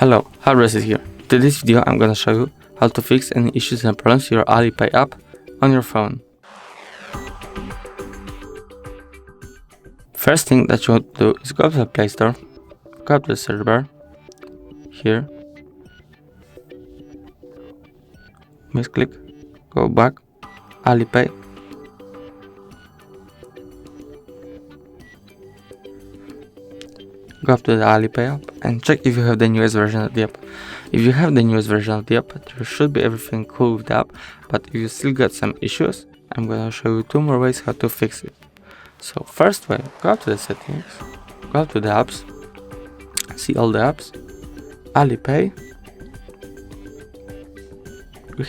Hello, Harris is here. In this video I'm gonna show you how to fix any issues and problems with your AliPay app on your phone. First thing that you want to do is go to the Play Store, go to the search bar, here, misclick, go back, AliPay, go up to the AliPay app and check if you have the newest version of the app. If you have the newest version of the app, there should be everything cool with the app, but if you still got some issues, I'm gonna show you 2 more ways how to fix it. So first way, go up to the settings, go up to the apps, see all the apps, AliPay,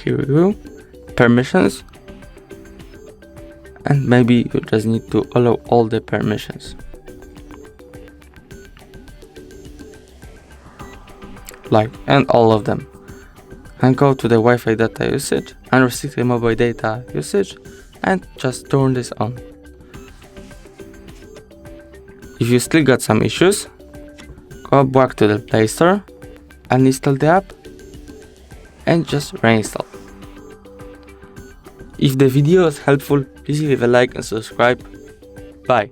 here we go, permissions, and maybe you just need to allow all the permissions. And all of them, and go to the Wi-Fi data usage and restrict the mobile data usage and just turn this on. If you still got some issues, go back to the Play Store, uninstall the app and just reinstall. If the video was helpful, please leave a like and subscribe. Bye.